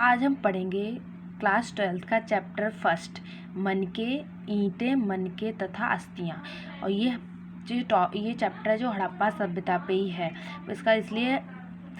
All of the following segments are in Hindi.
आज हम पढ़ेंगे क्लास 12th का चैप्टर फर्स्ट, मन के ईंटें, मन के तथा अस्थियाँ। और ये चैप्टर है जो हड़प्पा सभ्यता पे ही है। इसका इसलिए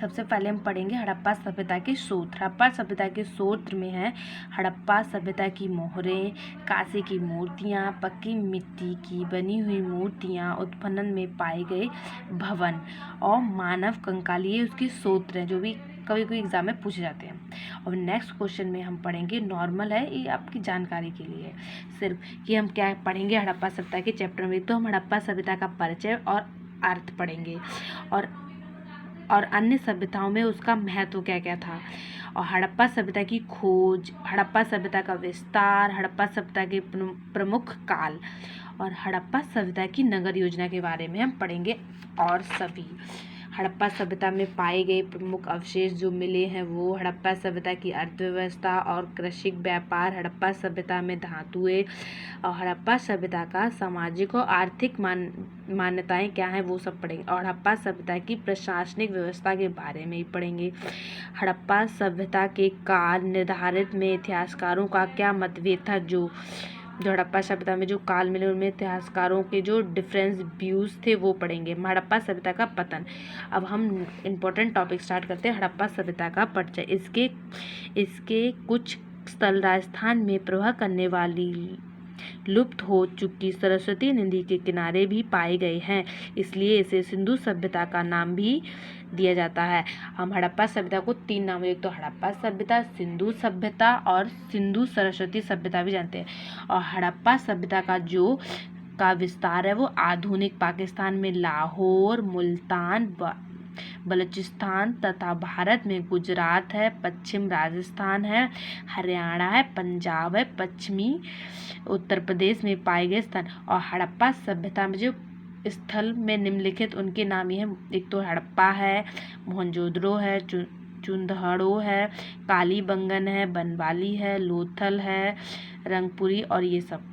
सबसे पहले हम पढ़ेंगे हड़प्पा सभ्यता के सूत्र। हड़प्पा सभ्यता के सूत्र में है हड़प्पा सभ्यता की मोहरें, कांसे की मूर्तियाँ, पक्की मिट्टी की बनी हुई मूर्तियाँ, उत्खनन में पाए गए भवन और मानव कंकाल। ये उसके सूत्र हैं जो भी कभी कोई एग्जाम में पूछे जाते हैं। और नेक्स्ट क्वेश्चन में हम पढ़ेंगे, नॉर्मल है ये आपकी जानकारी के लिए सिर्फ, कि हम क्या पढ़ेंगे हड़प्पा सभ्यता के चैप्टर में। तो हम हड़प्पा सभ्यता का परिचय और अर्थ पढ़ेंगे और अन्य सभ्यताओं में उसका महत्व क्या क्या था, और हड़प्पा सभ्यता की खोज, हड़प्पा सभ्यता का विस्तार, हड़प्पा सभ्यता के प्रमुख काल और हड़प्पा सभ्यता की नगर योजना के बारे में हम पढ़ेंगे। और सभी हड़प्पा सभ्यता में पाए गए प्रमुख अवशेष जो मिले हैं वो हड़प्पा सभ्यता की अर्थव्यवस्था और कृषि व्यापार, हड़प्पा सभ्यता में धातुएं और हड़प्पा सभ्यता का सामाजिक और आर्थिक मान्यताएं क्या हैं वो सब पढ़ेंगे। और हड़प्पा सभ्यता की प्रशासनिक व्यवस्था के बारे में ही पढ़ेंगे। हड़प्पा सभ्यता के काल निर्धारित में इतिहासकारों का क्या मतभेद था। जो हड़प्पा सभ्यता में जो काल मिले उनमें इतिहासकारों के जो डिफरेंस व्यूज थे वो पढ़ेंगे। हड़प्पा सभ्यता का पतन। अब हम इम्पोर्टेंट टॉपिक स्टार्ट करते हैं। हड़प्पा सभ्यता का परिचय। इसके कुछ स्थल राजस्थान में प्रवाह करने वाली लुप्त हो चुकी सरस्वती नदी के किनारे भी पाए गए हैं, इसलिए इसे सिंधु सभ्यता का नाम भी दिया जाता है। हम हड़प्पा सभ्यता को तीन नामों, एक तो हड़प्पा सभ्यता, सिंधु सभ्यता और सिंधु सरस्वती सभ्यता भी जानते हैं। और हड़प्पा सभ्यता का विस्तार है वो आधुनिक पाकिस्तान में लाहौर, मुल्तान, बलूचिस्तान तथा भारत में गुजरात है, पश्चिम राजस्थान है, हरियाणा है, पंजाब है, पश्चिमी उत्तर प्रदेश में पाए गए स्थान। और हड़प्पा सभ्यता में जो स्थल में निम्नलिखित उनके नाम ही हैं। एक तो हड़प्पा है, मोहनजोदड़ो है, चुंदड़ो है, कालीबंगन है, बनवाली है, लोथल है, रंगपुरी और ये सब।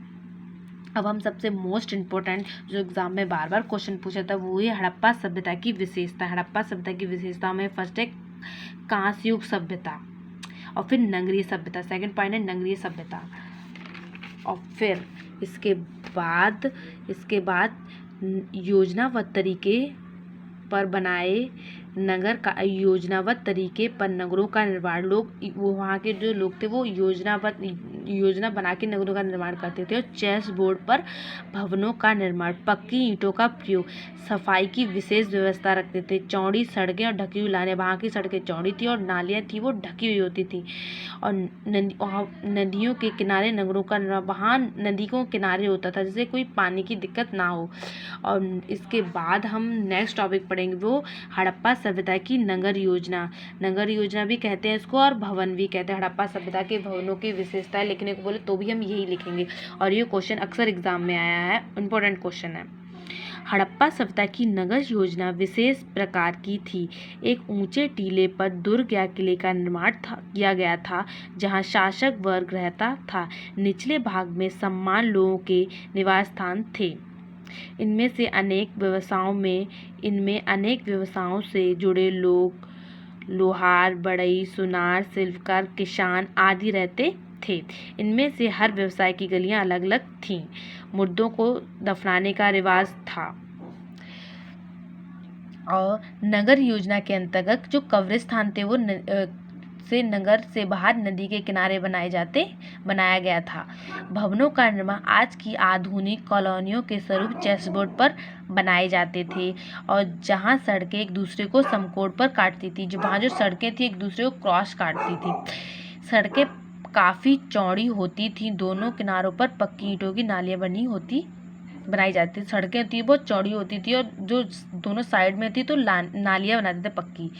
अब हम सबसे मोस्ट इम्पोर्टेंट जो एग्जाम में बार बार क्वेश्चन पूछा था वो है हड़प्पा सभ्यता की विशेषता। हड़प्पा सभ्यता की विशेषताओं में फर्स्ट है कांस्य युग सभ्यता, और फिर नगरीय सभ्यता। सेकंड पॉइंट है नगरीय सभ्यता। और फिर इसके बाद योजनाबद्ध तरीके पर बनाए नगर का योजनाबद्ध तरीके पर नगरों का निर्माण। वो वहाँ के जो लोग थे वो योजना बना के नगरों का निर्माण करते थे। और चेस बोर्ड पर भवनों का निर्माण, पक्की ईंटों का प्रयोग, सफाई की विशेष व्यवस्था रखते थे। चौड़ी सड़कें और ढकी हुई नालियाँ, वहाँ की सड़कें चौड़ी थी और नालियाँ थी वो ढकी हुई होती थी। और नदियों के किनारे नगरों का निर्माण, वहाँ नदी को किनारे होता था जिससे कोई पानी की दिक्कत ना हो। और इसके बाद हम नेक्स्ट टॉपिक पढ़ेंगे वो हड़प्पा सभ्यता की नगर योजना। नगर योजना भी कहते हैं इसको और भवन भी कहते हैं। हड़प्पा सभ्यता के भवनों की विशेषताएं लिखने को बोले तो भी हम यही लिखेंगे, और ये क्वेश्चन अक्सर एग्जाम में आया है, इंपॉर्टेंट क्वेश्चन है। हड़प्पा सभ्यता की नगर योजना विशेष प्रकार की थी। एक ऊंचे टीले पर दुर्ग या किले का निर्माण किया गया था जहां शासक वर्ग रहता था। निचले भाग में सम्मान लोगों के निवास स्थान थे। इनमें अनेक व्यवसायों से जुड़े लोग, लोहार, बढ़ई, सुनार, शिल्पकार, किसान आदि रहते थे। इनमें से हर व्यवसाय की गलियां अलग अलग थीं। मुर्दों को दफनाने का रिवाज था। और नगर योजना के अंतर्गत जो कब्रिस्तान थे वो नगर से बाहर नदी के किनारे बनाया गया था। भवनों का निर्माण आज की आधुनिक कॉलोनियों के स्वरूप चेसबोर्ड पर बनाए जाते थे, और जहां सड़कें एक दूसरे को समकोण पर काटती थी, वहाँ जो सड़कें थी एक दूसरे को क्रॉस काटती थी। सड़कें काफ़ी चौड़ी होती थी, दोनों किनारों पर पक्की ईंटों की नालियाँ बनाई जाती थी। सड़कें थी बहुत चौड़ी होती थी और जो दोनों साइड में थी तो नालियाँ बनाते थे पक्की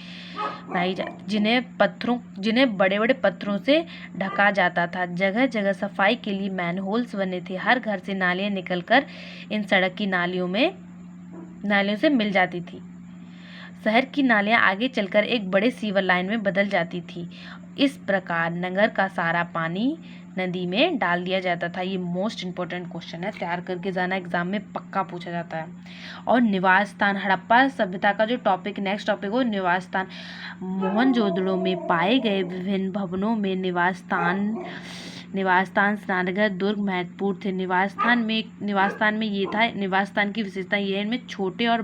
जिन्हें बड़े बड़े पत्थरों से ढका जाता था। जगह जगह सफाई के लिए मैनहोल्स बने थे। हर घर से नालियाँ निकलकर इन सड़क की नालियों से मिल जाती थी। शहर की नालियाँ आगे चलकर एक बड़े सीवर लाइन में बदल जाती थी। इस प्रकार नगर का सारा पानी नदी में डाल दिया जाता था। ये मोस्ट इम्पोर्टेंट क्वेश्चन है, तैयार करके जाना, एग्जाम में पक्का पूछा जाता है। और निवास स्थान, हड़प्पा सभ्यता का जो टॉपिक नेक्स्ट टॉपिक हो निवास स्थान। मोहनजोदड़ो में पाए गए विभिन्न भवनों में निवास स्थान स्नानघर दुर्ग महत्वपूर्ण थे। निवास स्थान में ये था, निवास स्थान की विशेषता ये है, इनमें छोटे और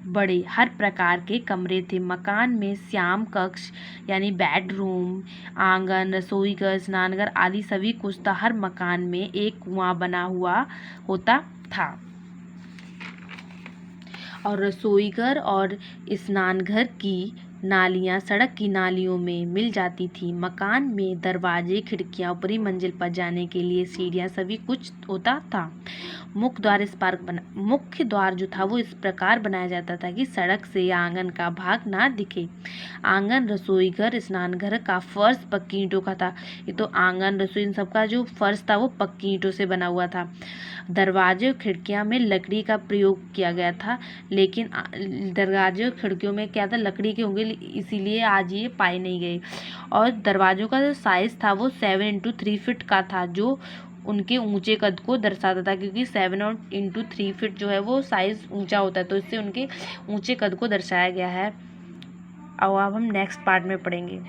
बड़े हर प्रकार के कमरे थे। मकान में श्याम कक्ष यानी बेडरूम, आंगन, रसोई घर, स्नानघर आदि सभी कुछ था। हर मकान में एक कुआं बना हुआ होता था और रसोईघर और स्नानघर की नालियाँ सड़क की नालियों में मिल जाती थी। मकान में दरवाजे, खिड़कियाँ, ऊपरी मंजिल पर जाने के लिए सीढ़ियाँ सभी कुछ होता था। मुख्य द्वार जो था वो इस प्रकार बनाया जाता था कि सड़क से आंगन का भाग ना दिखे। आंगन, रसोईघर, स्नानघर का फर्श पक्की ईंटों का था। ये तो आंगन, रसोई इन सब का जो फर्श था वो पक्की ईंटों से बना हुआ था। दरवाजे और खिड़कियां में लकड़ी का प्रयोग किया गया था, लेकिन दरवाजे और खिड़कियों में क्या था, लकड़ी के होंगे, इसीलिए आज ये पाए नहीं गए। और दरवाजों का जो साइज था वो 7x3 फीट का था, जो उनके ऊंचे कद को दर्शाता था, क्योंकि 7x3 फीट जो है वो साइज ऊंचा होता है, तो इससे उनके ऊंचे कद को दर्शाया गया है। अब हम नेक्स्ट पार्ट में पढ़ेंगे।